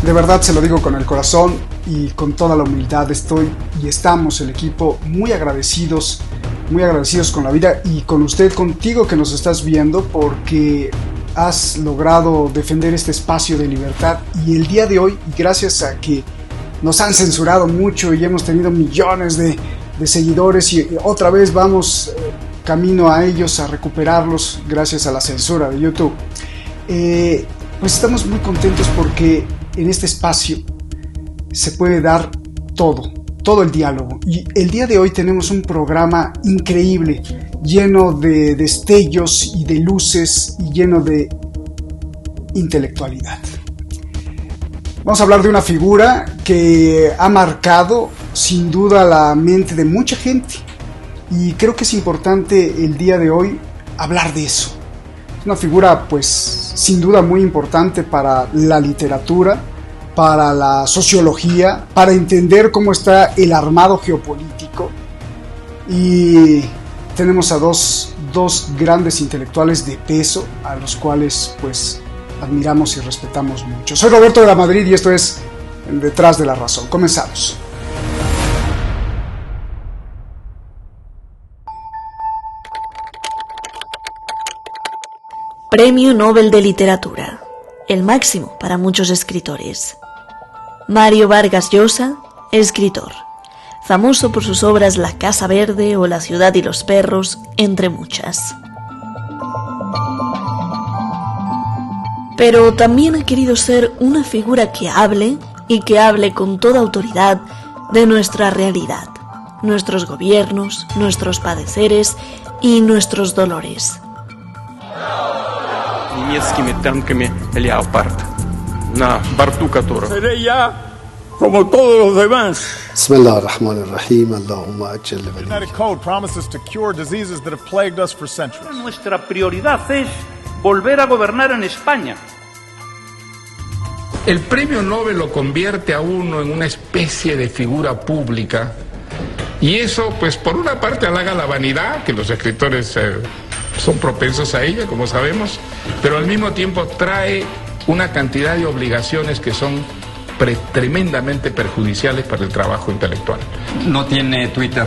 De verdad se lo digo con el corazón y con toda la humildad. Estoy y estamos el equipo muy agradecidos con la vida y con usted, contigo que nos estás viendo, porque has logrado defender este espacio de libertad. Y el día de hoy, gracias a que nos han censurado mucho y hemos tenido millones de seguidores y otra vez vamos camino a ellos, a recuperarlos gracias a la censura de YouTube, pues estamos muy contentos porque en este espacio se puede dar todo el diálogo. Y el día de hoy tenemos un programa increíble, lleno de destellos y de luces y lleno de intelectualidad. Vamos a hablar de una figura que ha marcado sin duda la mente de mucha gente y creo que es importante el día de hoy hablar de eso. Es una figura pues sin duda muy importante para la literatura, para la sociología, para entender cómo está el armado geopolítico, y tenemos a dos grandes intelectuales de peso a los cuales pues admiramos y respetamos mucho. Soy Roberto de la Madrid y esto es Detrás de la Razón. Comenzamos. Premio Nobel de Literatura, el máximo para muchos escritores. Mario Vargas Llosa, escritor, famoso por sus obras La Casa Verde o La Ciudad y los Perros, entre muchas. Pero también ha querido ser una figura que hable, y que hable con toda autoridad, de nuestra realidad, nuestros gobiernos, nuestros padeceres y nuestros dolores. Немецкими танками «Леопард», на борту которых... Seré ya como todos los demás. Bismillah ar-Rahman ar-Rahim, Allahumma ajjal The genetic code promises to cure diseases that have plagued us for centuries. Nuestra prioridad es volver a gobernar en España. El premio Nobel lo convierte a uno en una especie de figura pública, y eso pues por una parte halaga la vanidad, que los escritores son propensos a ella, como sabemos, pero al mismo tiempo trae una cantidad de obligaciones que son tremendamente perjudiciales para el trabajo intelectual. ¿No tiene Twitter?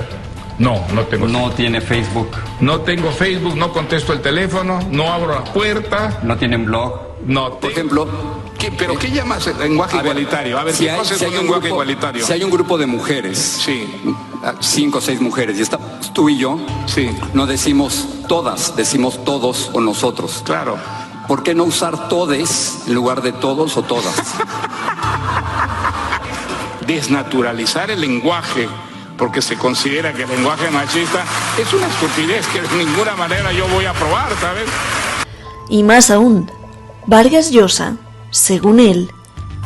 No tengo. ¿No tiene Facebook? No tengo Facebook, no contesto el teléfono, no abro la puerta. ¿No tiene un blog? No. Por ejemplo... ¿Pero qué llamas lenguaje igualitario? A ver, si ¿qué cosa es un lenguaje igualitario? Si hay un grupo de mujeres, sí, 5 o 6 mujeres, y estamos tú y yo, sí, no decimos todas, decimos todos o nosotros. Claro. ¿Por qué no usar todes en lugar de todos o todas? Desnaturalizar el lenguaje porque se considera que el lenguaje machista es una estupidez que de ninguna manera yo voy a aprobar, ¿sabes? Y más aún, Vargas Llosa, según él,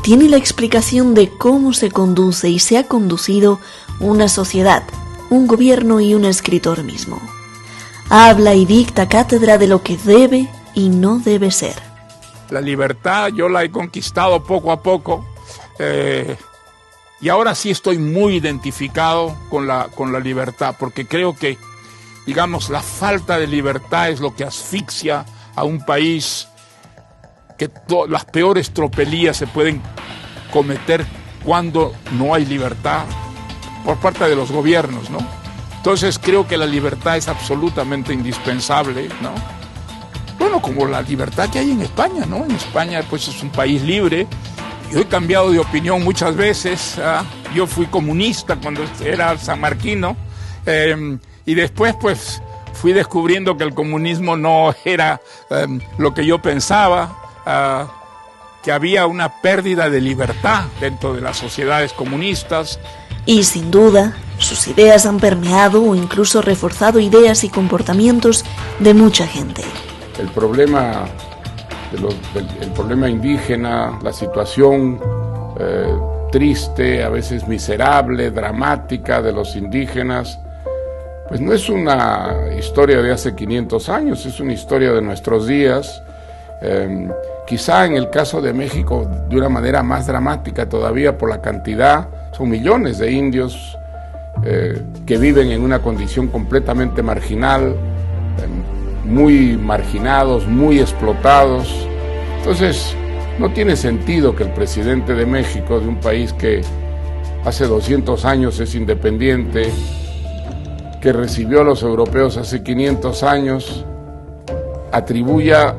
tiene la explicación de cómo se conduce y se ha conducido una sociedad, un gobierno y un escritor mismo. Habla y dicta cátedra de lo que debe y no debe ser. La libertad yo la he conquistado poco a poco, y ahora sí estoy muy identificado con la libertad, porque creo que, digamos, la falta de libertad es lo que asfixia a un país, que las peores tropelías se pueden cometer cuando no hay libertad por parte de los gobiernos, ¿no? Entonces creo que la libertad es absolutamente indispensable, ¿no? Bueno, como la libertad que hay en España, ¿no? En España pues es un país libre. Yo he cambiado de opinión muchas veces. Yo fui comunista cuando era sanmarquino, y después pues fui descubriendo que el comunismo no era lo que yo pensaba. Que había una pérdida de libertad dentro de las sociedades comunistas. Y sin duda, sus ideas han permeado o incluso reforzado ideas y comportamientos de mucha gente. El problema el problema indígena, la situación triste, a veces miserable, dramática de los indígenas, pues no es una historia de hace 500 años, es una historia de nuestros días. Quizá en el caso de México de una manera más dramática todavía por la cantidad, son millones de indios que viven en una condición completamente marginal, muy marginados, muy explotados. Entonces, No tiene sentido que el presidente de México, de un país que hace 200 años es independiente, que recibió a los europeos hace 500 años, atribuya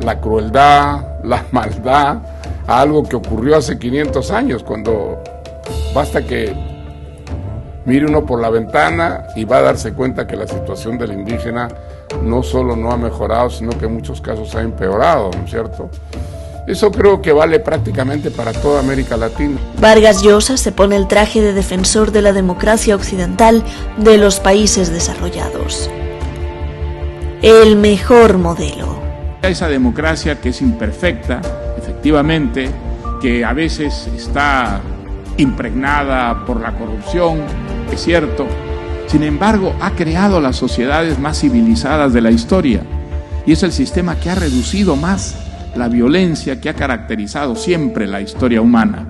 la crueldad, la maldad a algo que ocurrió hace 500 años, cuando basta que mire uno por la ventana y va a darse cuenta que la situación del indígena no solo no ha mejorado, sino que en muchos casos ha empeorado, ¿no es cierto? Eso creo que vale prácticamente para toda América Latina. Vargas Llosa se pone el traje de defensor de la democracia occidental de los países desarrollados. El mejor modelo. Esa democracia que es imperfecta, efectivamente, que a veces está impregnada por la corrupción, es cierto. Sin embargo, ha creado las sociedades más civilizadas de la historia y es el sistema que ha reducido más la violencia que ha caracterizado siempre la historia humana.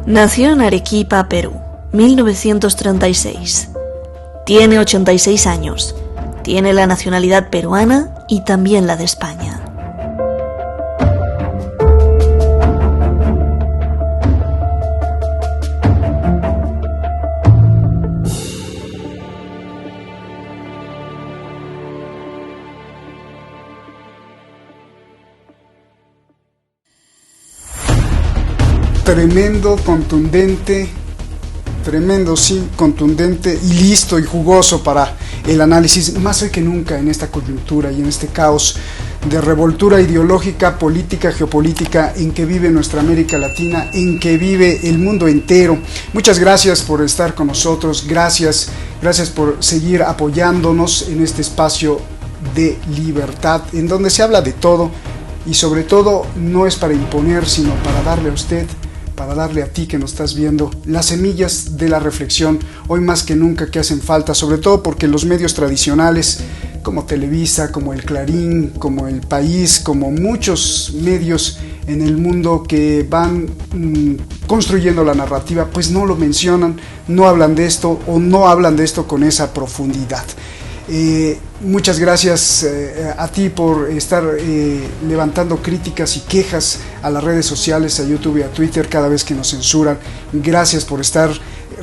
Nació en Arequipa, Perú, 1936. Tiene 86 años. Tiene la nacionalidad peruana y también la de España. Tremendo, contundente, contundente y listo y jugoso para el análisis, más hoy que nunca en esta coyuntura y en este caos de revoltura ideológica, política, geopolítica en que vive nuestra América Latina, en que vive el mundo entero. Muchas gracias por estar con nosotros, gracias por seguir apoyándonos en este espacio de libertad, en donde se habla de todo y sobre todo no es para imponer, sino para darle a usted, para darle a ti que nos estás viendo, las semillas de la reflexión, hoy más que nunca que hacen falta, sobre todo porque los medios tradicionales, como Televisa, como el Clarín, como El País, como muchos medios en el mundo que van construyendo la narrativa, pues no lo mencionan, no hablan de esto o no hablan de esto con esa profundidad. Muchas gracias a ti por estar levantando críticas y quejas a las redes sociales, a YouTube y a Twitter cada vez que nos censuran. Gracias por estar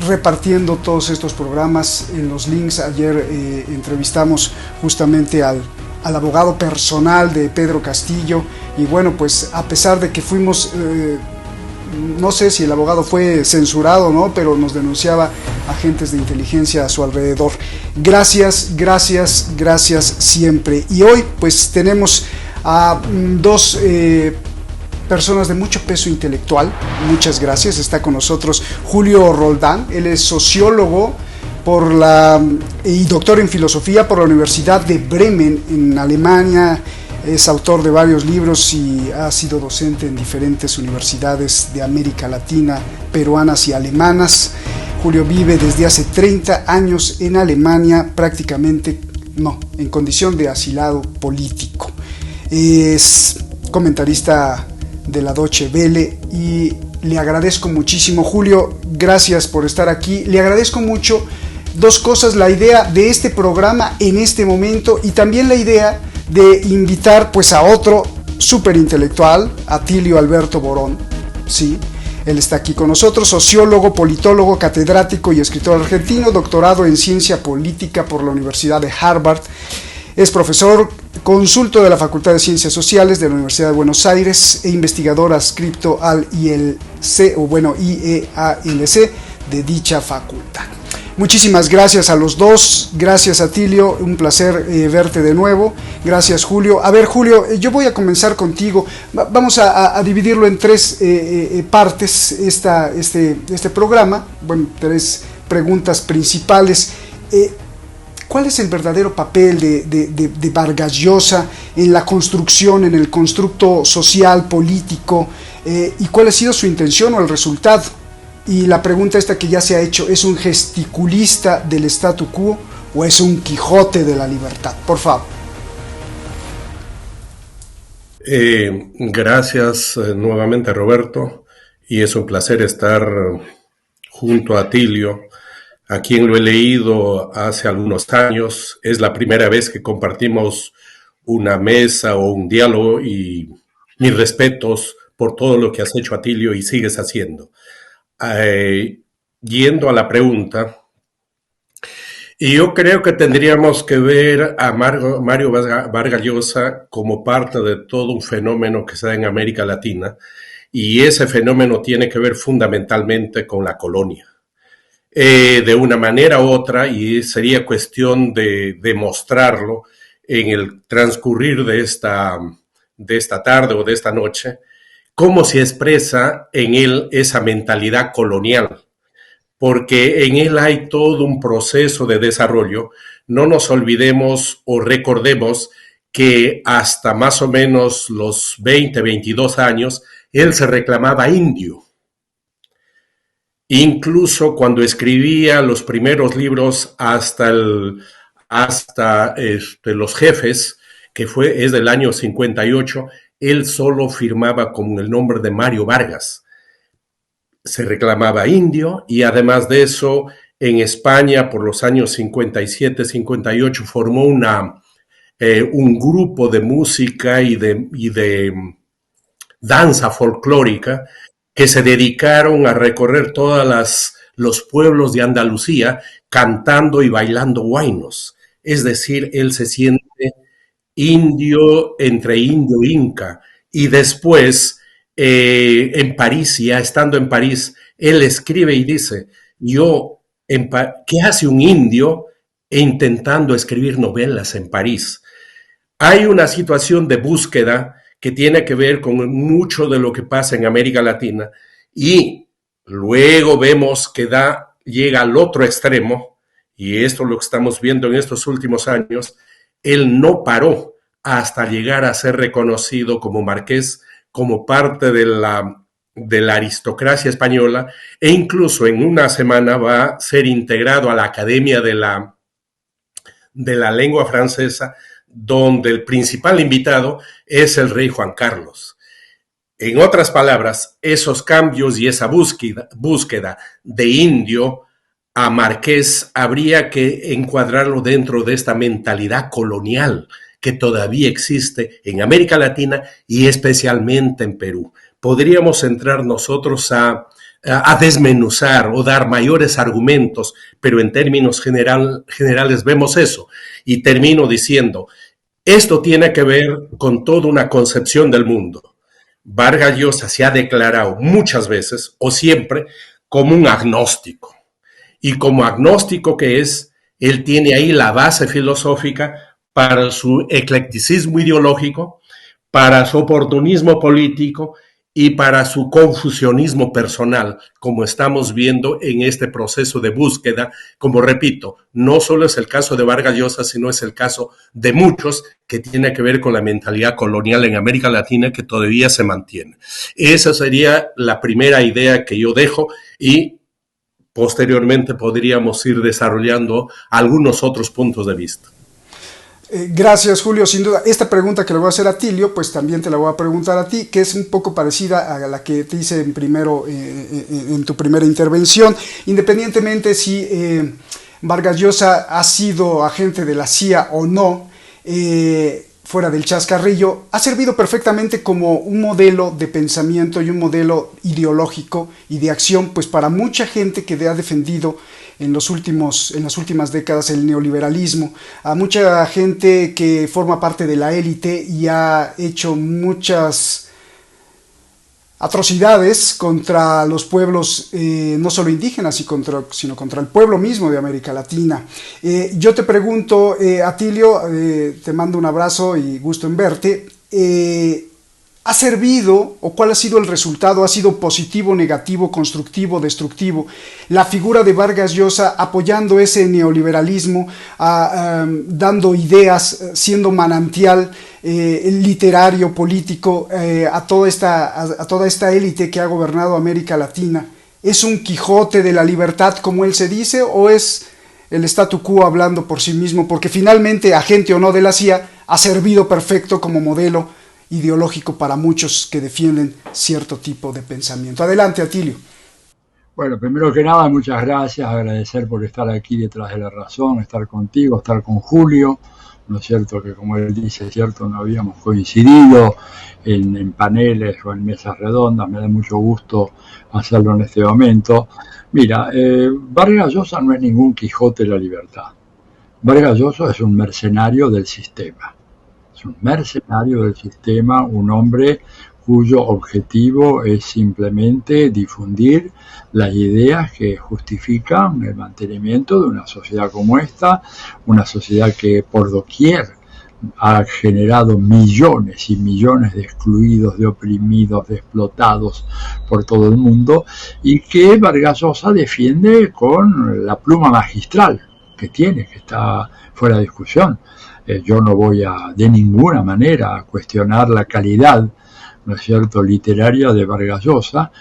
repartiendo todos estos programas en los links. Ayer entrevistamos justamente al abogado personal de Pedro Castillo y bueno, pues a pesar de que fuimos no sé si el abogado fue censurado o no, pero nos denunciaba agentes de inteligencia a su alrededor. Gracias siempre. Y hoy pues tenemos a dos personas de mucho peso intelectual. Muchas gracias. Está con nosotros Julio Roldán. Él es sociólogo y doctor en filosofía por la Universidad de Bremen en Alemania. Es autor de varios libros y ha sido docente en diferentes universidades de América Latina, peruanas y alemanas. Julio vive desde hace 30 años en Alemania, en condición de asilado político. Es comentarista de la Deutsche Welle y le agradezco muchísimo. Julio, gracias por estar aquí. Le agradezco mucho dos cosas: la idea de este programa en este momento y también la idea de invitar pues a otro súper intelectual, Atilio Alberto Borón. Sí, él está aquí con nosotros, sociólogo, politólogo, catedrático y escritor argentino, doctorado en ciencia política por la Universidad de Harvard. Es profesor consulto de la Facultad de Ciencias Sociales de la Universidad de Buenos Aires e investigador adscripto al IEALC de dicha facultad. Muchísimas gracias a los dos, gracias Atilio, un placer verte de nuevo, gracias Julio. A ver Julio, yo voy a comenzar contigo, vamos a dividirlo en tres partes este programa, bueno, tres preguntas principales. ¿Cuál es el verdadero papel de Vargas Llosa en la construcción, en el constructo social, político, y cuál ha sido su intención o el resultado? Y la pregunta esta que ya se ha hecho, ¿es un gesticulista del statu quo o es un Quijote de la libertad? Por favor. Gracias nuevamente, Roberto, y es un placer estar junto a Atilio, a quien lo he leído hace algunos años. Es la primera vez que compartimos una mesa o un diálogo, y mis respetos por todo lo que has hecho, Atilio, y sigues haciendo. Yendo a la pregunta, y yo creo que tendríamos que ver a Mario Vargas Llosa como parte de todo un fenómeno que se da en América Latina, y ese fenómeno tiene que ver fundamentalmente con la colonia. De una manera u otra, y sería cuestión de demostrarlo en el transcurrir de esta tarde o de esta noche, cómo se expresa en él esa mentalidad colonial, porque en él hay todo un proceso de desarrollo. No nos olvidemos o recordemos que hasta más o menos los 20, 22 años, él se reclamaba indio. Incluso cuando escribía los primeros libros hasta Los Jefes, que es del año 58, él solo firmaba con el nombre de Mario Vargas. Se reclamaba indio, y además de eso, en España, por los años 57, 58, formó un grupo de música y de danza folclórica que se dedicaron a recorrer todos los pueblos de Andalucía cantando y bailando huaynos. Es decir, él se siente indio entre indio e inca. Y después, en París, ya estando en París, él escribe y dice, ¿qué hace un indio intentando escribir novelas en París? Hay una situación de búsqueda que tiene que ver con mucho de lo que pasa en América Latina, y luego vemos que llega al otro extremo, y esto es lo que estamos viendo en estos últimos años. Él no paró hasta llegar a ser reconocido como marqués, como parte de la aristocracia española, e incluso en una semana va a ser integrado a la Academia de la Lengua Francesa, donde el principal invitado es el rey Juan Carlos. En otras palabras, esos cambios y esa búsqueda de indio a marqués habría que encuadrarlo dentro de esta mentalidad colonial que todavía existe en América Latina y especialmente en Perú. Podríamos entrar nosotros a desmenuzar o dar mayores argumentos, pero en términos generales vemos eso. Y termino diciendo, esto tiene que ver con toda una concepción del mundo. Vargas Llosa se ha declarado muchas veces o siempre como un agnóstico. Y como agnóstico que es, él tiene ahí la base filosófica para su eclecticismo ideológico, para su oportunismo político y para su confusionismo personal, como estamos viendo en este proceso de búsqueda. Como repito, no solo es el caso de Vargas Llosa, sino es el caso de muchos que tiene que ver con la mentalidad colonial en América Latina que todavía se mantiene. Esa sería la primera idea que yo dejo, y posteriormente podríamos ir desarrollando algunos otros puntos de vista. Gracias, Julio. Sin duda, esta pregunta que le voy a hacer a Atilio, pues también te la voy a preguntar a ti, que es un poco parecida a la que te hice en tu primera intervención. Independientemente si Vargas Llosa ha sido agente de la CIA o no, fuera del chascarrillo, ha servido perfectamente como un modelo de pensamiento y un modelo ideológico y de acción, pues para mucha gente que ha defendido en las últimas décadas el neoliberalismo, a mucha gente que forma parte de la élite y ha hecho muchas atrocidades contra los pueblos, no solo indígenas, sino contra el pueblo mismo de América Latina. Yo te pregunto, Atilio, te mando un abrazo y gusto en verte. ¿Ha servido o cuál ha sido el resultado? ¿Ha sido positivo, negativo, constructivo, destructivo? La figura de Vargas Llosa apoyando ese neoliberalismo, dando ideas, siendo manantial literario, político, a toda esta élite que ha gobernado América Latina. ¿Es un Quijote de la libertad, como él se dice, o es el statu quo hablando por sí mismo? Porque finalmente, agente o no de la CIA, ha servido perfecto como modelo ideológico para muchos que defienden cierto tipo de pensamiento. Adelante, Atilio. Bueno, primero que nada, muchas gracias, agradecer por estar aquí detrás de la razón, estar contigo, estar con Julio, ¿no es cierto? Que como él dice, es cierto, no habíamos coincidido en paneles o en mesas redondas, me da mucho gusto hacerlo en este momento. Mira, Vargas Llosa no es ningún Quijote de la libertad. Vargas Llosa es un mercenario del sistema. Es un mercenario del sistema, un hombre cuyo objetivo es simplemente difundir las ideas que justifican el mantenimiento de una sociedad como esta, una sociedad que por doquier ha generado millones y millones de excluidos, de oprimidos, de explotados por todo el mundo, y que Vargas Llosa defiende con la pluma magistral que tiene, que está fuera de discusión. Yo no voy de ninguna manera a cuestionar la calidad, ¿no es cierto?, literaria de Vargas Llosa,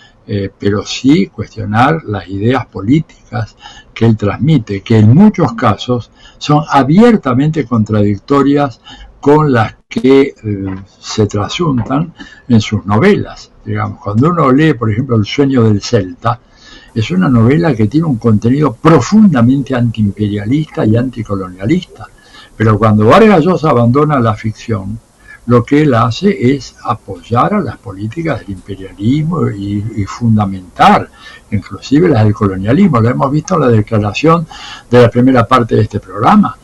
pero sí cuestionar las ideas políticas que él transmite, que en muchos casos son abiertamente contradictorias con las que se trasuntan en sus novelas. Digamos, cuando uno lee, por ejemplo, El sueño del Celta, es una novela que tiene un contenido profundamente antiimperialista y anticolonialista, pero cuando Vargas Llosa abandona la ficción, lo que él hace es apoyar a las políticas del imperialismo y fundamentar inclusive las del colonialismo. Lo hemos visto en la declaración de la primera parte de este programa.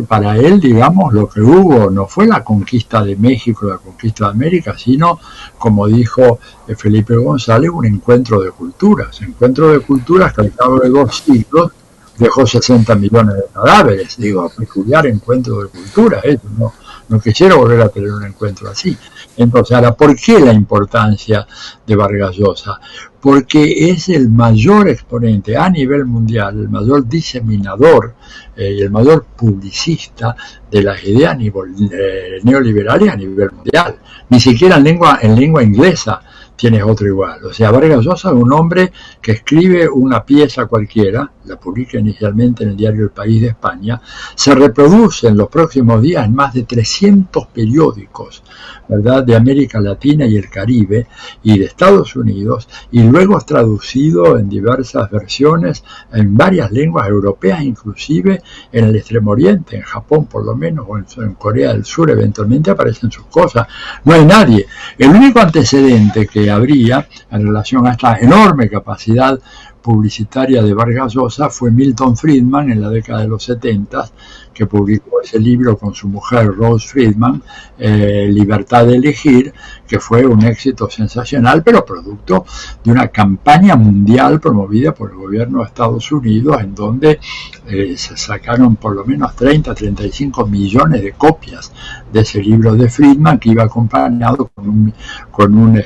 Para él, digamos, lo que hubo no fue la conquista de México, la conquista de América, sino, como dijo Felipe González, un encuentro de culturas. Encuentro de culturas que al cabo de 2 siglos dejó 60 millones de cadáveres. Digo, peculiar encuentro de culturas, eso no quisiera volver a tener un encuentro así. Entonces, ahora, ¿por qué la importancia de Vargas Llosa? Porque es el mayor exponente a nivel mundial, el mayor diseminador y el mayor publicista de las ideas neoliberales a nivel mundial. Ni siquiera en lengua inglesa tienes otro igual. O sea, Vargas Llosa es un hombre que escribe una pieza cualquiera, la publica inicialmente en el diario El País de España, se reproduce en los próximos días en más de 300 periódicos, ¿verdad?, de América Latina y el Caribe y de Estados Unidos, y luego es traducido en diversas versiones en varias lenguas europeas, inclusive en el Extremo Oriente, en Japón por lo menos, o en Corea del Sur eventualmente aparecen sus cosas. No hay nadie. El único antecedente que habría en relación a esta enorme capacidad publicitaria de Vargas Llosa fue Milton Friedman en la década de los 70, que publicó ese libro con su mujer Rose Friedman, Libertad de elegir, que fue un éxito sensacional, pero producto de una campaña mundial promovida por el gobierno de Estados Unidos, en donde se sacaron por lo menos 30-35 millones de copias de ese libro de Friedman, que iba acompañado con un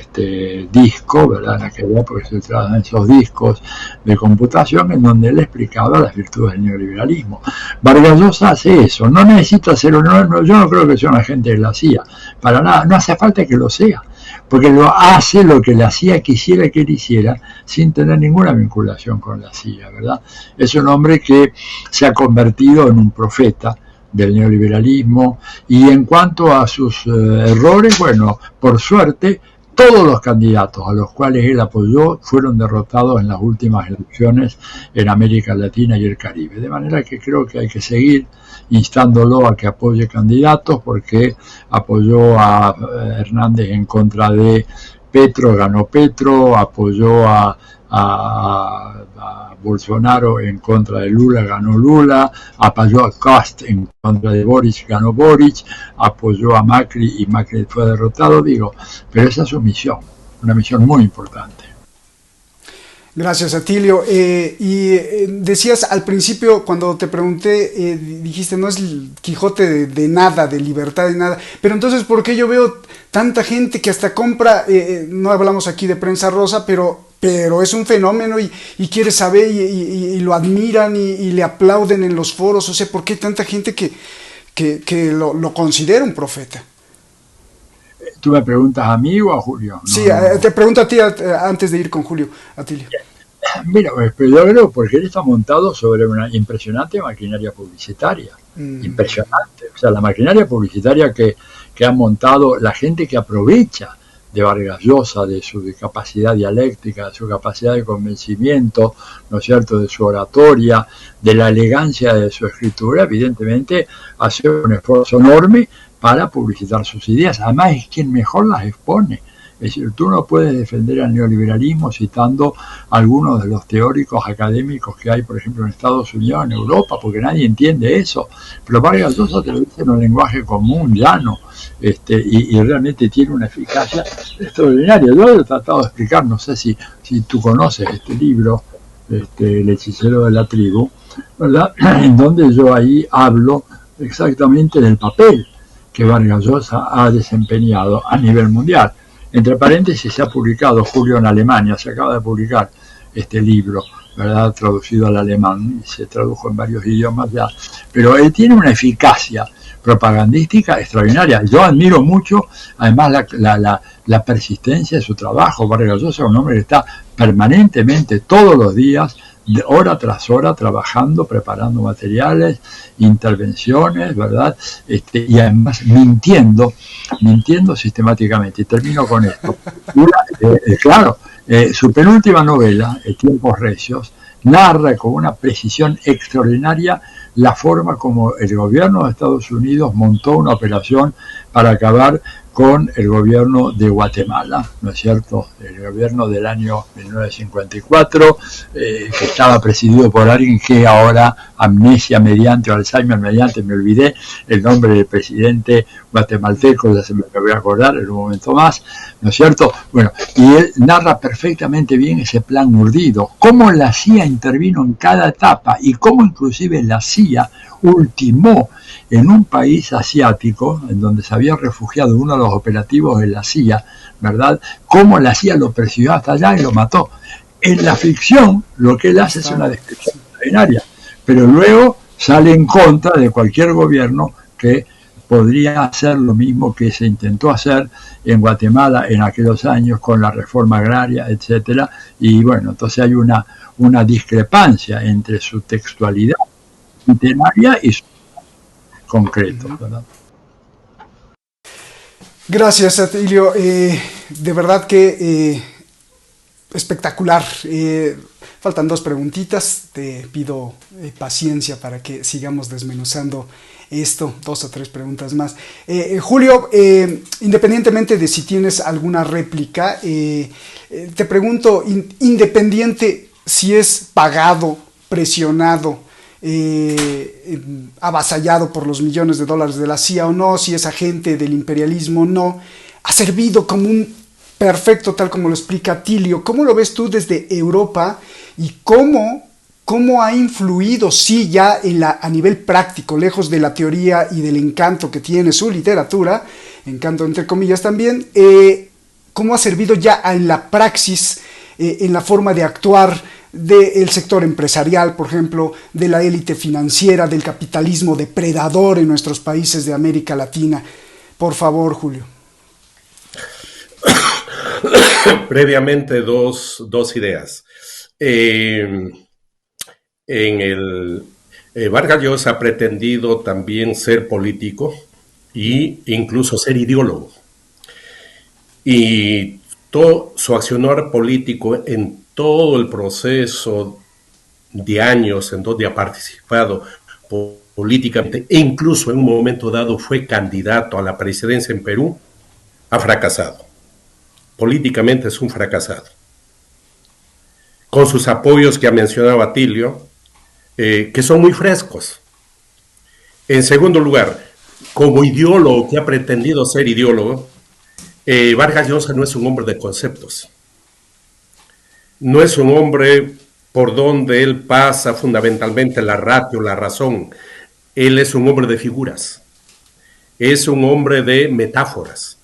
disco, ¿verdad?, en aquella época se usaban esos discos de computación, en donde él explicaba las virtudes del neoliberalismo. Vargas Llosa hace eso, no necesita hacerlo, yo no creo que sea un agente de la CIA, para nada, no hace falta que lo sea, porque lo hace lo que la CIA quisiera que él hiciera, sin tener ninguna vinculación con la CIA, ¿verdad? Es un hombre que se ha convertido en un profeta del neoliberalismo, y en cuanto a sus errores, bueno, por suerte, todos los candidatos a los cuales él apoyó fueron derrotados en las últimas elecciones en América Latina y el Caribe. De manera que creo que hay que seguir instándolo a que apoye candidatos, porque apoyó a Hernández en contra de Petro, ganó Petro, apoyó a Bolsonaro en contra de Lula, ganó Lula, apoyó a Kast en contra de Boric, ganó Boric, apoyó a Macri y Macri fue derrotado, pero esa es su misión, una misión muy importante. Gracias, Atilio. Decías al principio, cuando te pregunté, dijiste, no es el Quijote de nada, de libertad de nada, pero entonces, ¿por qué yo veo tanta gente que hasta compra, no hablamos aquí de prensa rosa, pero es un fenómeno y quiere saber y lo admiran y le aplauden en los foros? O sea, ¿por qué hay tanta gente que lo considera un profeta? ¿Tú me preguntas a mí o a Julio? Sí, te pregunto a ti antes de ir con Julio, Atilio. Mira, pero yo creo porque él está montado sobre una impresionante maquinaria publicitaria. Impresionante. O sea, la maquinaria publicitaria que ha montado la gente que aprovecha de Vargas Llosa, de su capacidad dialéctica, de su capacidad de convencimiento, ¿no es cierto?, de su oratoria, de la elegancia de su escritura, evidentemente hace un esfuerzo enorme para publicitar sus ideas. Además es quien mejor las expone. Es decir, tú no puedes defender al neoliberalismo citando algunos de los teóricos académicos que hay, por ejemplo, en Estados Unidos, en Europa, porque nadie entiende eso. Pero Vargas Llosa te lo dice en un lenguaje común, llano, y realmente tiene una eficacia extraordinaria. Yo lo he tratado de explicar, no sé si tú conoces este libro, El hechicero de la tribu, ¿verdad?, en donde yo ahí hablo exactamente del papel que Vargas Llosa ha desempeñado a nivel mundial. Entre paréntesis, se ha publicado, Julio, en Alemania, se acaba de publicar este libro, ¿verdad?, traducido al alemán, y se tradujo en varios idiomas ya, pero él tiene una eficacia propagandística extraordinaria. Yo admiro mucho, además, la persistencia de su trabajo. Vargas Llosa es un hombre que está permanentemente, todos los días, de hora tras hora, trabajando, preparando materiales, intervenciones, ¿verdad?, y además mintiendo sistemáticamente. Y termino con esto. Claro, su penúltima novela, Tiempos Recios, narra con una precisión extraordinaria la forma como el gobierno de Estados Unidos montó una operación para acabar con el gobierno de Guatemala, ¿no es cierto?, el gobierno del año 1954, que estaba presidido por alguien que ahora, amnesia mediante, o Alzheimer mediante, me olvidé el nombre del presidente guatemalteco, ya se me voy a acordar en un momento más, ¿no es cierto? Bueno, y él narra perfectamente bien ese plan urdido, cómo la CIA intervino en cada etapa y cómo inclusive la CIA ultimó en un país asiático, en donde se había refugiado uno de los operativos de la CIA, ¿verdad?, cómo la CIA lo persiguió hasta allá y lo mató. En la ficción, lo que él hace es una descripción extraordinaria, pero luego sale en contra de cualquier gobierno que podría hacer lo mismo que se intentó hacer en Guatemala en aquellos años con la reforma agraria, etcétera. Y bueno, entonces hay una discrepancia entre su textualidad literaria y su concreto, ¿verdad? Gracias, Atilio. De verdad que espectacular. Faltan 2 preguntitas. Te pido paciencia para que sigamos desmenuzando esto. 2 o 3 preguntas más. Julio, independientemente de si tienes alguna réplica, te pregunto, independiente si es pagado, presionado, avasallado por los millones de dólares de la CIA o no, si es agente del imperialismo o no, ha servido como un perfecto, tal como lo explica Atilio. ¿Cómo lo ves tú desde Europa y cómo ha influido, sí, ya a nivel práctico, lejos de la teoría y del encanto que tiene su literatura, encanto entre comillas también, cómo ha servido ya en la praxis, en la forma de actuar del sector empresarial, por ejemplo, de la élite financiera, del capitalismo depredador en nuestros países de América Latina? Por favor, Julio. Previamente, dos ideas. Vargas Llosa ha pretendido también ser político e incluso ser ideólogo. Y todo su accionar político en todo el proceso de años en donde ha participado políticamente, e incluso en un momento dado fue candidato a la presidencia en Perú, ha fracasado. Políticamente es un fracasado. Con sus apoyos que ha mencionado Atilio, que son muy frescos. En segundo lugar, como ideólogo que ha pretendido ser ideólogo, Vargas Llosa no es un hombre de conceptos. No es un hombre por donde él pasa fundamentalmente la ratio, la razón. Él es un hombre de figuras. Es un hombre de metáforas.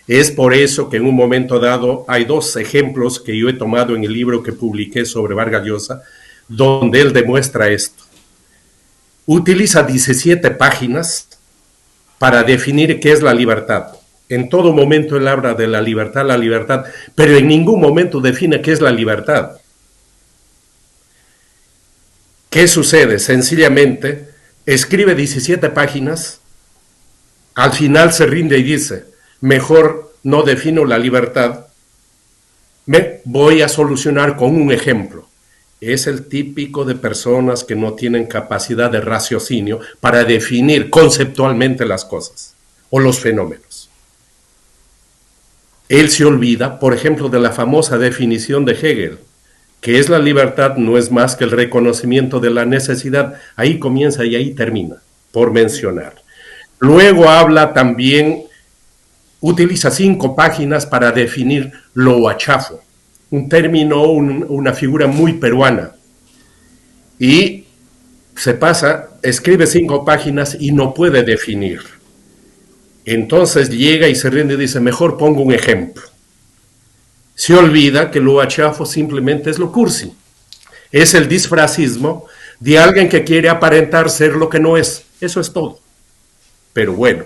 Es por eso que en un momento dado hay 2 ejemplos que yo he tomado en el libro que publiqué sobre Vargas Llosa, donde él demuestra esto. Utiliza 17 páginas para definir qué es la libertad. En todo momento él habla de la libertad, pero en ningún momento define qué es la libertad. ¿Qué sucede? Sencillamente, escribe 17 páginas, al final se rinde y dice, mejor no defino la libertad, me voy a solucionar con un ejemplo. Es el típico de personas que no tienen capacidad de raciocinio para definir conceptualmente las cosas o los fenómenos. Él se olvida, por ejemplo, de la famosa definición de Hegel, que es la libertad no es más que el reconocimiento de la necesidad. Ahí comienza y ahí termina, por mencionar. Luego habla también, utiliza 5 páginas para definir lo huachafo, un término, una figura muy peruana. Y se pasa, escribe 5 páginas y no puede definir. Entonces llega y se rinde y dice, mejor pongo un ejemplo. Se olvida que lo huachafo simplemente es lo cursi. Es el disfrazismo de alguien que quiere aparentar ser lo que no es. Eso es todo. Pero bueno,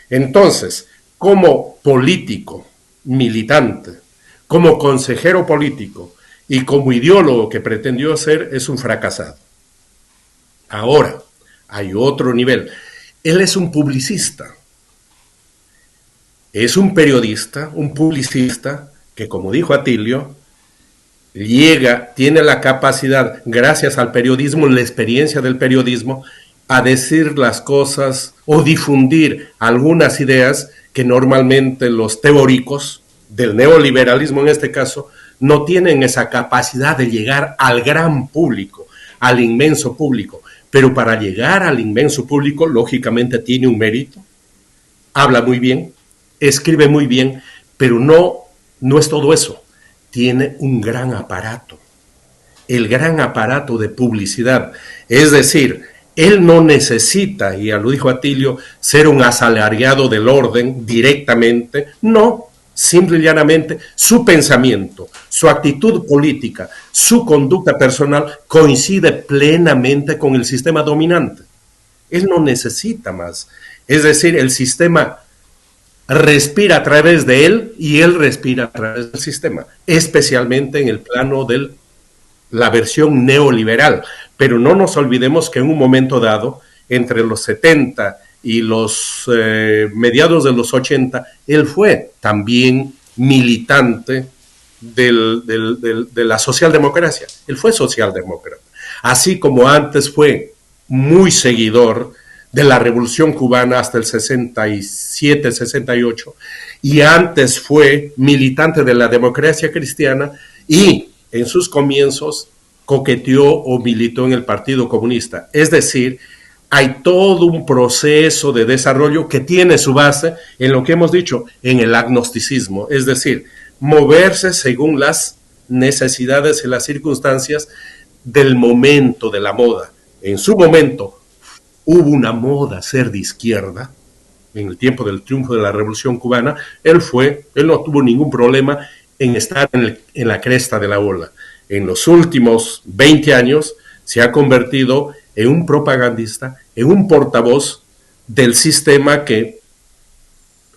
entonces, como político, militante, como consejero político y como ideólogo que pretendió ser, es un fracasado. Ahora, hay otro nivel. Él es un publicista. Es un periodista, un publicista, que como dijo Atilio, tiene la capacidad, gracias al periodismo, la experiencia del periodismo, a decir las cosas o difundir algunas ideas que normalmente los teóricos del neoliberalismo en este caso no tienen esa capacidad de llegar al gran público, al inmenso público. Pero para llegar al inmenso público, lógicamente tiene un mérito, habla muy bien, escribe muy bien, pero no es todo eso, tiene un gran aparato, el gran aparato de publicidad. Es decir, él no necesita, y ya lo dijo Atilio, ser un asalariado del orden directamente, no, simple y llanamente su pensamiento, su actitud política, su conducta personal coincide plenamente con el sistema dominante. Él no necesita más, es decir, el sistema respira a través de él y él respira a través del sistema, especialmente en el plano de la versión neoliberal. Pero no nos olvidemos que en un momento dado, entre los 70 y los mediados de los 80, él fue también militante de la socialdemocracia. Él fue socialdemócrata, así como antes fue muy seguidor de la Revolución Cubana hasta el 67, 68, y antes fue militante de la democracia cristiana y en sus comienzos coqueteó o militó en el Partido Comunista. Es decir, hay todo un proceso de desarrollo que tiene su base en lo que hemos dicho, en el agnosticismo, es decir, moverse según las necesidades y las circunstancias del momento, de la moda. En su momento hubo una moda ser de izquierda, en el tiempo del triunfo de la Revolución Cubana, él no tuvo ningún problema en estar en la cresta de la ola. En los últimos 20 años se ha convertido en un propagandista, en un portavoz del sistema que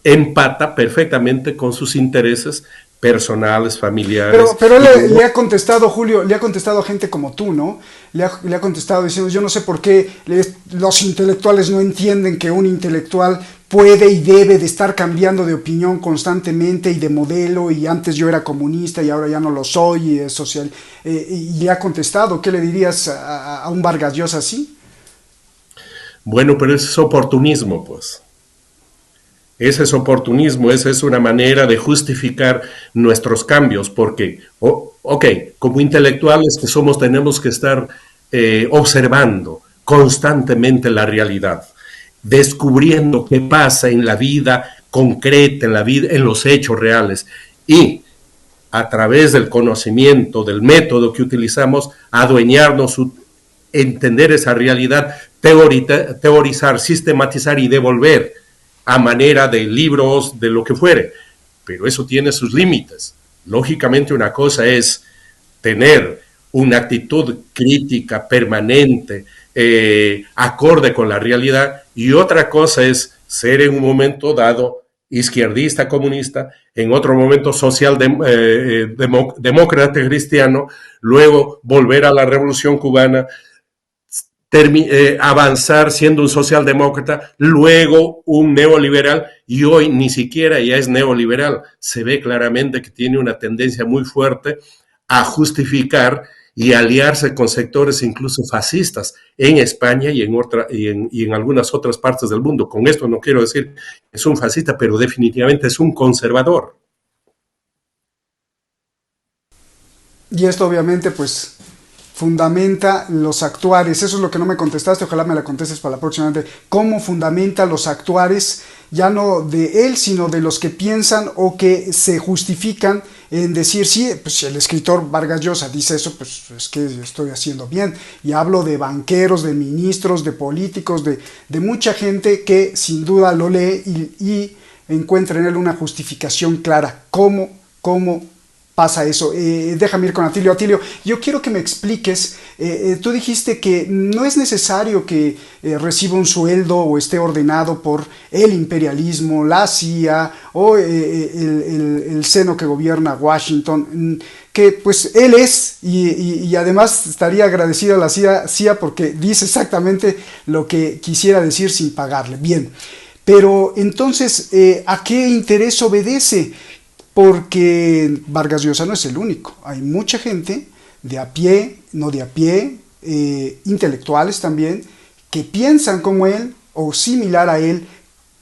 empata perfectamente con sus intereses personales, familiares. Pero le ha contestado, Julio, le ha contestado a gente como tú, ¿no? Le ha contestado diciendo, yo no sé por qué los intelectuales no entienden que un intelectual puede y debe de estar cambiando de opinión constantemente y de modelo, y antes yo era comunista y ahora ya no lo soy, y es social. Y le ha contestado, ¿qué le dirías a un Vargas Llosa así? Bueno, pero ese es oportunismo, pues. Ese es oportunismo, esa es una manera de justificar nuestros cambios, porque, como intelectuales que somos, tenemos que estar observando constantemente la realidad, descubriendo qué pasa en la vida concreta, en los hechos reales, y a través del conocimiento, del método que utilizamos, adueñarnos, entender esa realidad, teorizar, sistematizar y devolver a manera de libros, de lo que fuere. Pero eso tiene sus límites. Lógicamente, una cosa es tener una actitud crítica permanente, acorde con la realidad, y otra cosa es ser en un momento dado izquierdista, comunista, en otro momento demócrata cristiano, luego volver a la Revolución Cubana, avanzar siendo un socialdemócrata, luego un neoliberal, y hoy ni siquiera ya es neoliberal. Se ve claramente que tiene una tendencia muy fuerte a justificar y aliarse con sectores incluso fascistas en España y en algunas otras partes del mundo. Con esto no quiero decir que es un fascista, pero definitivamente es un conservador. Y esto obviamente pues fundamenta los actuares. Eso es lo que no me contestaste, ojalá me la contestes para la próxima. ¿Cómo fundamenta los actuares, ya no de él, sino de los que piensan o que se justifican en decir, sí, pues si el escritor Vargas Llosa dice eso, pues es que estoy haciendo bien? Y hablo de banqueros, de ministros, de políticos, de mucha gente que sin duda lo lee y encuentra en él una justificación clara. ¿Cómo pasa eso? Déjame ir con Atilio. Atilio, yo quiero que me expliques, tú dijiste que no es necesario que reciba un sueldo o esté ordenado por el imperialismo, la CIA o el seno que gobierna Washington, que pues él es, y además estaría agradecido a la CIA porque dice exactamente lo que quisiera decir sin pagarle. Bien, pero entonces, ¿a qué interés obedece? Porque Vargas Llosa no es el único. Hay mucha gente de a pie, no de a pie, intelectuales también, que piensan como él o similar a él.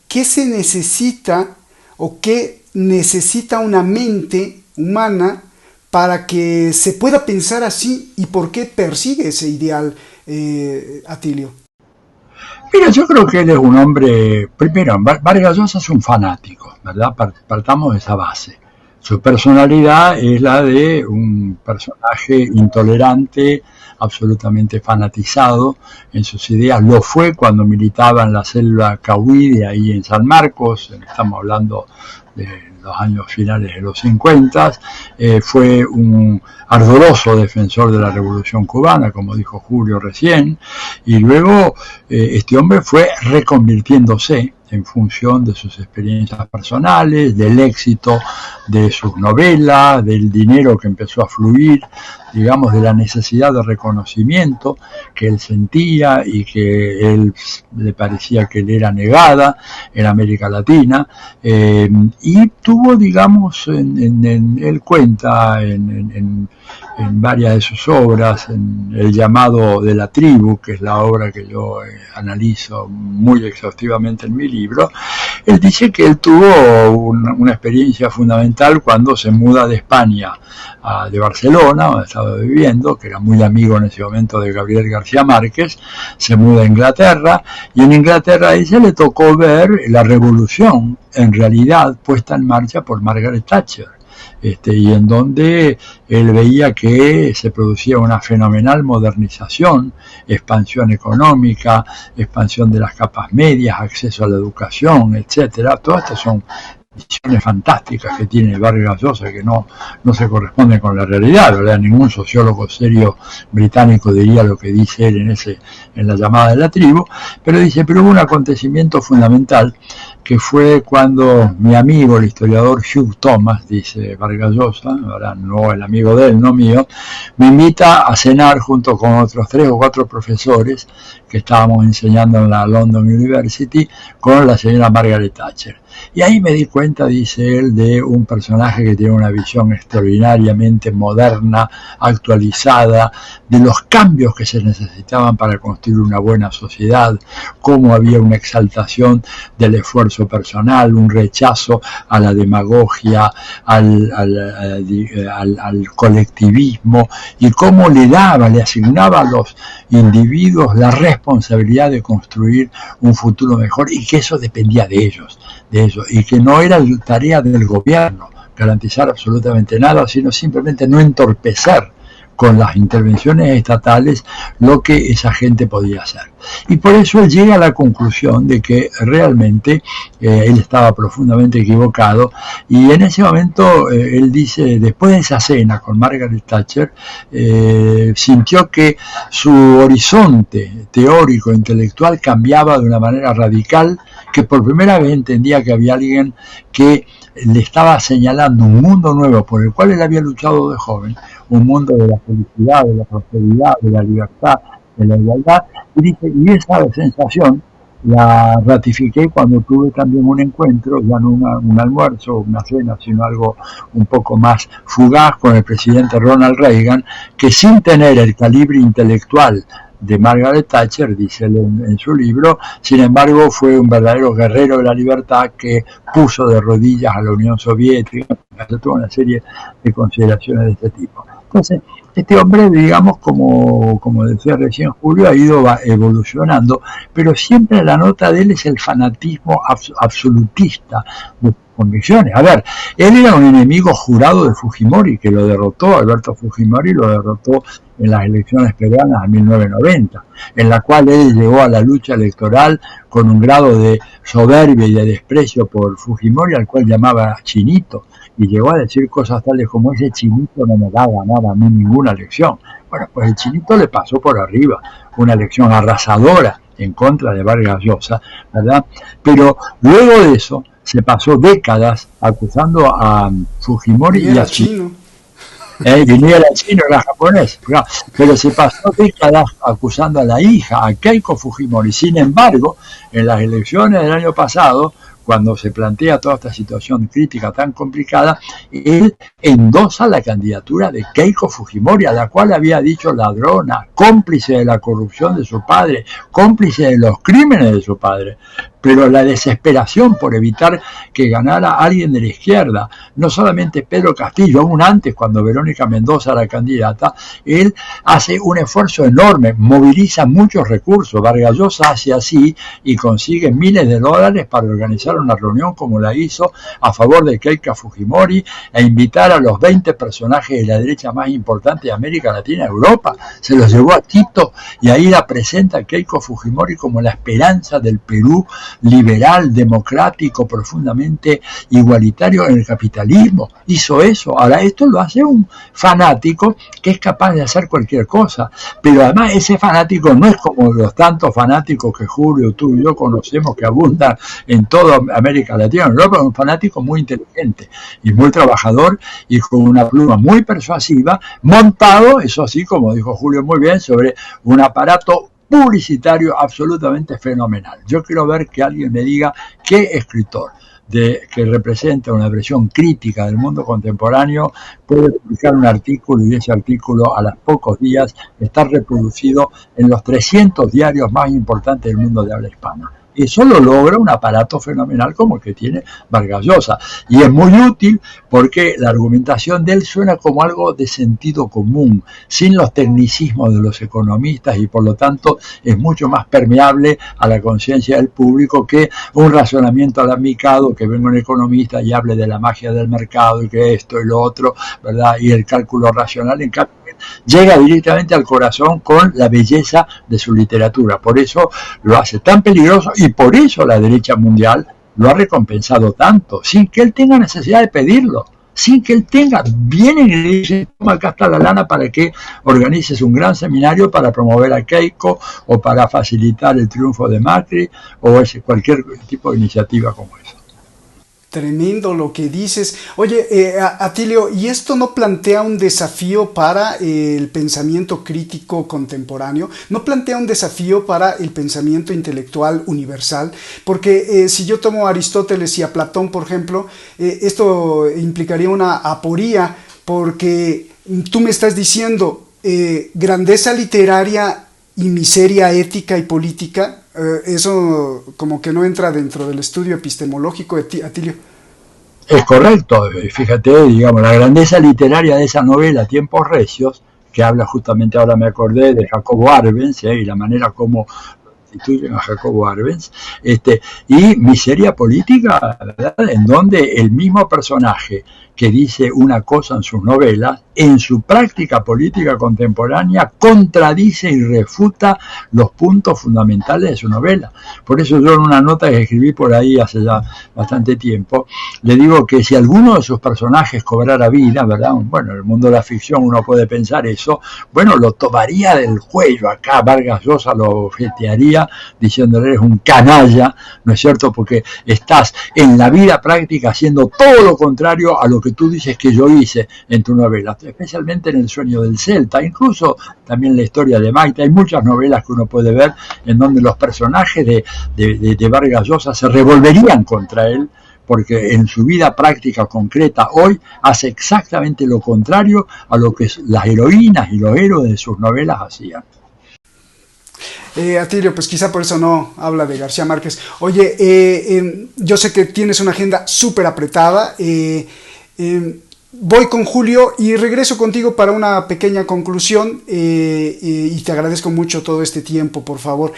¿Qué se necesita o qué necesita una mente humana para que se pueda pensar así? ¿Y por qué persigue ese ideal, Atilio? Mira, yo creo que él es un hombre, primero, Vargas Llosa es un fanático, ¿verdad? Partamos de esa base. Su personalidad es la de un personaje intolerante, absolutamente fanatizado en sus ideas. Lo fue cuando militaba en la selva Cahuí, de ahí en San Marcos, estamos hablando de los años finales de los 50, fue un ardoroso defensor de la Revolución Cubana, como dijo Julio recién, y luego este hombre fue reconvirtiéndose en función de sus experiencias personales, del éxito de sus novelas, del dinero que empezó a fluir, digamos, de la necesidad de reconocimiento que él sentía y que él le parecía que le era negada en América Latina, y tuvo, digamos, él cuenta en varias de sus obras, en El llamado de la tribu, que es la obra que yo analizo muy exhaustivamente en mi libro, él dice que él tuvo una experiencia fundamental cuando se muda de España, de Barcelona, donde estaba viviendo, que era muy amigo en ese momento de Gabriel García Márquez, se muda a Inglaterra, y en Inglaterra a ella le tocó ver la revolución, en realidad, puesta en marcha por Margaret Thatcher. Y en donde él veía que se producía una fenomenal modernización, expansión económica, expansión de las capas medias, acceso a la educación, etcétera. Todas estas son visiones fantásticas que tiene Vargas Llosa, que no se corresponden con la realidad, ¿verdad? Ningún sociólogo serio británico diría lo que dice él en la llamada de la tribu, pero dice, pero hubo un acontecimiento fundamental, que fue cuando mi amigo, el historiador Hugh Thomas, dice Vargas Llosa, ahora no el amigo de él, no mío, me invita a cenar junto con otros 3 o 4 profesores que estábamos enseñando en la London University con la señora Margaret Thatcher. Y ahí me di cuenta, dice él, de un personaje que tiene una visión extraordinariamente moderna, actualizada, de los cambios que se necesitaban para construir una buena sociedad, cómo había una exaltación del esfuerzo personal, un rechazo a la demagogia, al colectivismo, y cómo le asignaba a los individuos la responsabilidad de construir un futuro mejor, y que eso dependía de ellos, y que no era tarea del gobierno garantizar absolutamente nada, sino simplemente no entorpecer con las intervenciones estatales lo que esa gente podía hacer. Y por eso él llega a la conclusión de que realmente él estaba profundamente equivocado, y en ese momento él dice, después de esa cena con Margaret Thatcher, sintió que su horizonte teórico e intelectual cambiaba de una manera radical, que por primera vez entendía que había alguien que le estaba señalando un mundo nuevo por el cual él había luchado de joven, un mundo de la felicidad, de la prosperidad, de la libertad, de la igualdad, y dice, y esa sensación la ratifiqué cuando tuve también un encuentro, ya no un almuerzo, una cena, sino algo un poco más fugaz con el presidente Ronald Reagan, que sin tener el calibre intelectual de Margaret Thatcher, dice él en su libro, sin embargo fue un verdadero guerrero de la libertad que puso de rodillas a la Unión Soviética, hace toda una serie de consideraciones de este tipo. Entonces, este hombre, digamos, como decía recién Julio, ha ido evolucionando, pero siempre la nota de él es el fanatismo absolutista de sus convicciones. A ver, él era un enemigo jurado de Fujimori, que lo derrotó, Alberto Fujimori lo derrotó en las elecciones peruanas de 1990, en la cual él llegó a la lucha electoral con un grado de soberbia y de desprecio por Fujimori, al cual llamaba chinito, y llegó a decir cosas tales como ese chinito no me va a ganar a mí ninguna elección. Bueno, pues el chinito le pasó por arriba, una elección arrasadora en contra de Vargas Llosa, ¿verdad? Pero luego de eso se pasó décadas acusando a Fujimori y a Chino. Ni era chino, era japonés, pero se pasó décadas acusando a la hija, a Keiko Fujimori. Sin embargo, en las elecciones del año pasado, cuando se plantea toda esta situación crítica tan complicada, él endosa la candidatura de Keiko Fujimori, a la cual había dicho ladrona, cómplice de la corrupción de su padre, cómplice de los crímenes de su padre. Pero la desesperación por evitar que ganara alguien de la izquierda, no solamente Pedro Castillo, aún antes, cuando Verónica Mendoza era candidata, él hace un esfuerzo enorme, moviliza muchos recursos. Vargas Llosa hace así y consigue miles de dólares para organizar una reunión como la hizo a favor de Keiko Fujimori e invitar a los 20 personajes de la derecha más importantes de América Latina y Europa. Se los llevó a Quito y ahí la presenta Keiko Fujimori como la esperanza del Perú liberal, democrático, profundamente igualitario en el capitalismo. Hizo eso. Ahora, esto lo hace un fanático que es capaz de hacer cualquier cosa, pero además ese fanático no es como los tantos fanáticos que Julio, tú y yo conocemos que abundan en toda América Latina. Europa es un fanático muy inteligente y muy trabajador y con una pluma muy persuasiva, montado, eso sí, como dijo Julio muy bien, sobre un aparato publicitario absolutamente fenomenal. Yo quiero ver que alguien me diga qué escritor que representa una versión crítica del mundo contemporáneo puede publicar un artículo y ese artículo a los pocos días está reproducido en los 300 diarios más importantes del mundo de habla hispana. Eso lo logra un aparato fenomenal como el que tiene Vargas Llosa. Y es muy útil porque la argumentación de él suena como algo de sentido común, sin los tecnicismos de los economistas y por lo tanto es mucho más permeable a la conciencia del público que un razonamiento alambicado, que venga un economista y hable de la magia del mercado y que esto y lo otro, ¿verdad? Y el cálculo racional, en cambio, llega directamente al corazón con la belleza de su literatura. Por eso lo hace tan peligroso y por eso la derecha mundial lo ha recompensado tanto, sin que él tenga necesidad de pedirlo, sin que él tenga, vienen y le dicen, toma, acá está la lana para que organices un gran seminario para promover a Keiko o para facilitar el triunfo de Macri o cualquier tipo de iniciativa como esa. Tremendo lo que dices. Oye, Atilio, ¿y esto no plantea un desafío para el pensamiento crítico contemporáneo? ¿No plantea un desafío para el pensamiento intelectual universal? Porque si yo tomo a Aristóteles y a Platón, por ejemplo, esto implicaría una aporía, porque tú me estás diciendo grandeza literaria y miseria ética y política. Eso como que no entra dentro del estudio epistemológico, Atilio. Es correcto, fíjate, digamos, la grandeza literaria de esa novela, Tiempos Recios, que habla justamente, ahora me acordé, de Jacobo Arbenz, y la manera como instituyen a Jacobo Arbenz, y miseria política, ¿verdad? En donde el mismo personaje que dice una cosa en sus novelas, en su práctica política contemporánea contradice y refuta los puntos fundamentales de su novela. Por eso yo en una nota que escribí por ahí hace ya bastante tiempo, le digo que si alguno de sus personajes cobrara vida, ¿verdad? Bueno, en el mundo de la ficción uno puede pensar eso, bueno, lo tomaría del cuello acá, Vargas Llosa lo objetearía diciéndole eres un canalla, ¿no es cierto? Porque estás en la vida práctica haciendo todo lo contrario a lo que tú dices que yo hice en tu novela, especialmente en El sueño del Celta, incluso también la historia de Maite. Hay muchas novelas que uno puede ver en donde los personajes de Vargas Llosa se revolverían contra él, porque en su vida práctica concreta hoy hace exactamente lo contrario a lo que las heroínas y los héroes de sus novelas hacían. Atilio, pues quizá por eso no habla de García Márquez. Oye, yo sé que tienes una agenda súper apretada. Voy con Julio y regreso contigo para una pequeña conclusión y te agradezco mucho todo este tiempo, por favor.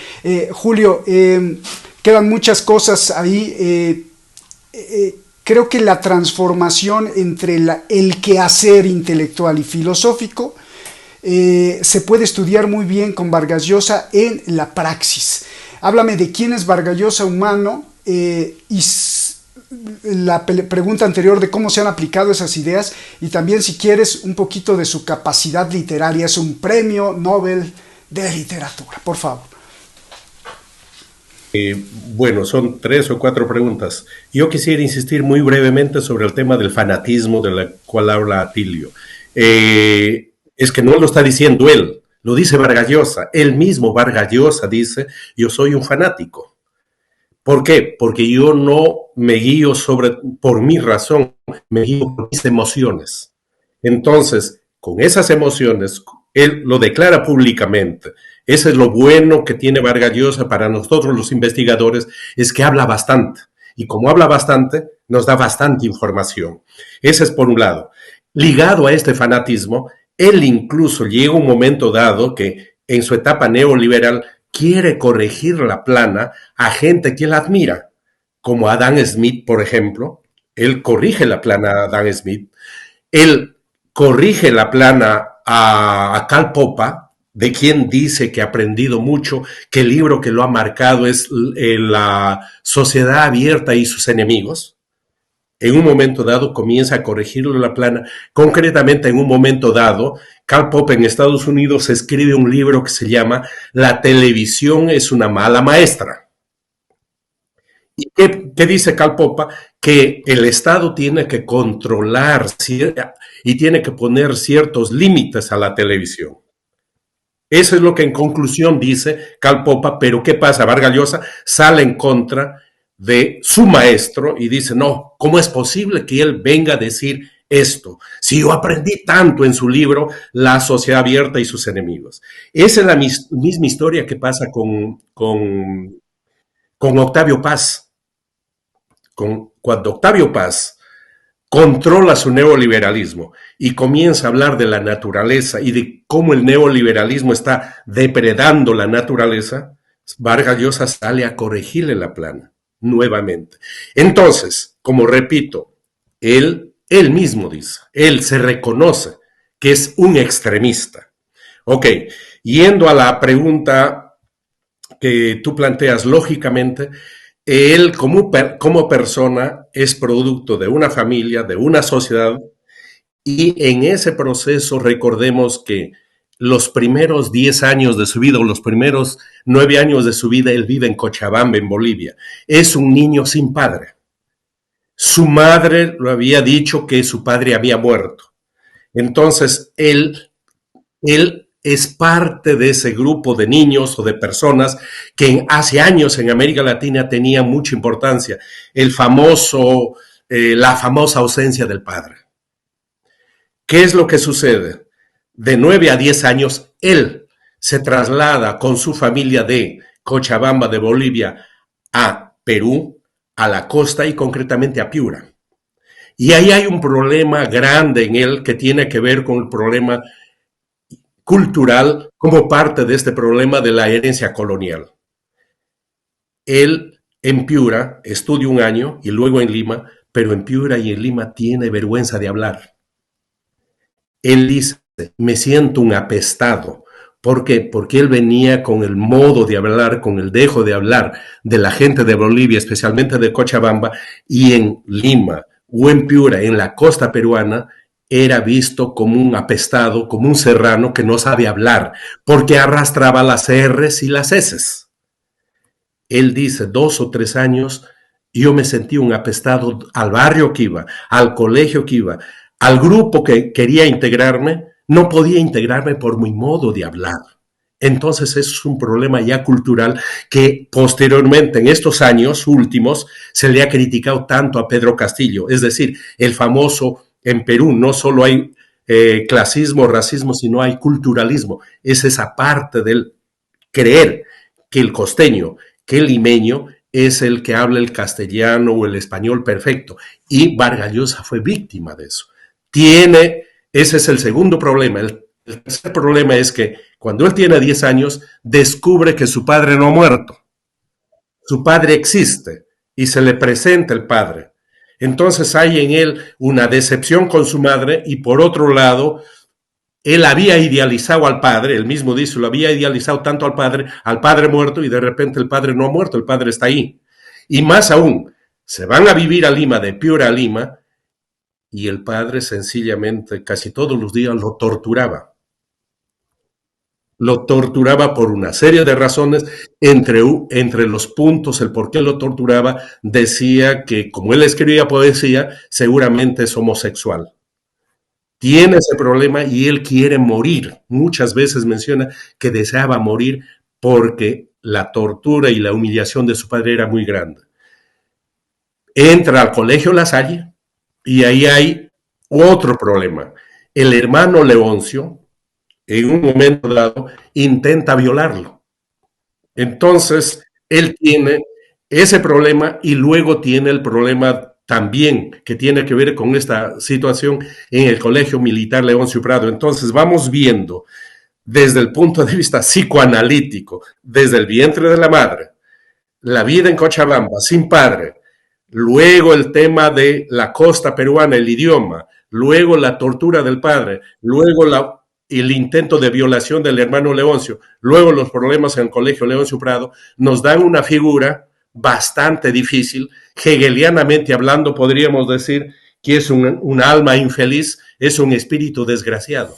Julio, quedan muchas cosas ahí. Creo que la transformación entre el quehacer intelectual y filosófico se puede estudiar muy bien con Vargas Llosa en la praxis. Háblame de quién es Vargas Llosa humano y la pregunta anterior de cómo se han aplicado esas ideas, y también, si quieres, un poquito de su capacidad literaria. Es un premio Nobel de literatura, por favor. Bueno, son 3 o 4 preguntas. Yo quisiera insistir muy brevemente sobre el tema del fanatismo del cual habla Atilio. Es que no lo está diciendo él, lo dice Vargas Llosa. Él mismo, Vargas Llosa, dice: yo soy un fanático. ¿Por qué? Porque yo no me guío por mi razón, me guío por mis emociones. Entonces, con esas emociones, él lo declara públicamente. Ese es lo bueno que tiene Vargas Llosa para nosotros los investigadores, es que habla bastante. Y como habla bastante, nos da bastante información. Ese es por un lado. Ligado a este fanatismo, él incluso llega un momento dado que en su etapa neoliberal quiere corregir la plana a gente que él admira, como Adam Smith, por ejemplo. Él corrige la plana a Adam Smith. Él corrige la plana a Karl Popper, de quien dice que ha aprendido mucho, que el libro que lo ha marcado es La sociedad abierta y sus enemigos. En un momento dado comienza a corregirle la plana. Concretamente, en un momento dado, Karl Popper en Estados Unidos escribe un libro que se llama La televisión es una mala maestra. ¿Y qué dice Karl Popper? Que el Estado tiene que controlar y tiene que poner ciertos límites a la televisión. Eso es lo que en conclusión dice Karl Popper, pero ¿qué pasa? Vargas Llosa sale en contra de su maestro y dice: no, ¿cómo es posible que él venga a decir esto? Si yo aprendí tanto en su libro La sociedad abierta y sus enemigos. Esa es la misma historia que pasa con Octavio Paz. Cuando Octavio Paz controla su neoliberalismo y comienza a hablar de la naturaleza y de cómo el neoliberalismo está depredando la naturaleza, Vargas Llosa sale a corregirle la plana nuevamente. Entonces, como repito, él mismo dice, él se reconoce que es un extremista. Ok, yendo a la pregunta que tú planteas, lógicamente, él como persona es producto de una familia, de una sociedad, y en ese proceso recordemos que los primeros 10 años de su vida, o los primeros 9 años de su vida, él vive en Cochabamba, en Bolivia. Es un niño sin padre. Su madre lo había dicho que su padre había muerto. Entonces, él es parte de ese grupo de niños o de personas que hace años en América Latina tenía mucha importancia. La famosa ausencia del padre. ¿Qué es lo que sucede? De 9 a 10 años, él se traslada con su familia de Cochabamba, de Bolivia, a Perú, a la costa y concretamente a Piura. Y ahí hay un problema grande en él que tiene que ver con el problema cultural como parte de este problema de la herencia colonial. Él en Piura estudia un año y luego en Lima, pero en Piura y en Lima tiene vergüenza de hablar. Él dice: me siento un apestado. ¿Por qué? Porque él venía con el modo de hablar, con el dejo de hablar de la gente de Bolivia, especialmente de Cochabamba, y en Lima o en Piura, en la costa peruana, era visto como un apestado, como un serrano que no sabe hablar, porque arrastraba las R's y las S's. Él dice: 2 o 3 años yo me sentí un apestado al barrio que iba, al colegio que iba, al grupo que quería integrarme, no podía integrarme por mi modo de hablar. Entonces es un problema ya cultural que posteriormente, en estos años últimos, se le ha criticado tanto a Pedro Castillo. Es decir, el famoso, en Perú no solo hay clasismo, racismo, sino hay culturalismo. Es esa parte del creer que el costeño, que el limeño es el que habla el castellano o el español perfecto. Y Vargas Llosa fue víctima de eso. Ese es el segundo problema. El tercer problema es que cuando él tiene 10 años, descubre que su padre no ha muerto. Su padre existe y se le presenta el padre. Entonces hay en él una decepción con su madre y por otro lado, él había idealizado al padre, él mismo dice, lo había idealizado tanto al padre muerto y de repente el padre no ha muerto, el padre está ahí. Y más aún, se van a vivir a Lima, de Piura a Lima, y el padre sencillamente casi todos los días lo torturaba. Lo torturaba por una serie de razones, entre los puntos, el por qué lo torturaba, decía que como él escribía poesía, seguramente es homosexual. Tiene ese problema y él quiere morir. Muchas veces menciona que deseaba morir porque la tortura y la humillación de su padre era muy grande. Entra al colegio La Salle y ahí hay otro problema. El hermano Leoncio, en un momento dado, intenta violarlo. Entonces, él tiene ese problema y luego tiene el problema también que tiene que ver con esta situación en el Colegio Militar Leoncio Prado. Entonces, vamos viendo desde el punto de vista psicoanalítico, desde el vientre de la madre, la vida en Cochabamba sin padre, luego el tema de la costa peruana, el idioma, luego la tortura del padre, luego el intento de violación del hermano Leoncio, luego los problemas en el Colegio Leoncio Prado, nos dan una figura bastante difícil. Hegelianamente hablando, podríamos decir que es un alma infeliz, es un espíritu desgraciado.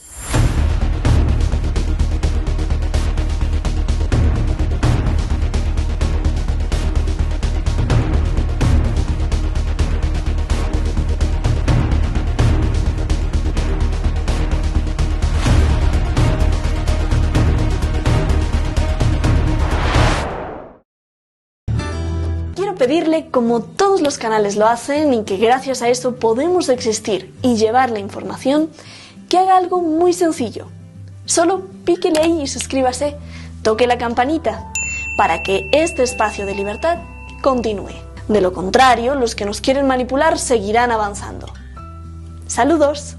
Pedirle, como todos los canales lo hacen y que gracias a eso podemos existir y llevar la información, que haga algo muy sencillo. Solo píquele ahí y suscríbase, toque la campanita, para que este espacio de libertad continúe. De lo contrario, los que nos quieren manipular seguirán avanzando. ¡Saludos!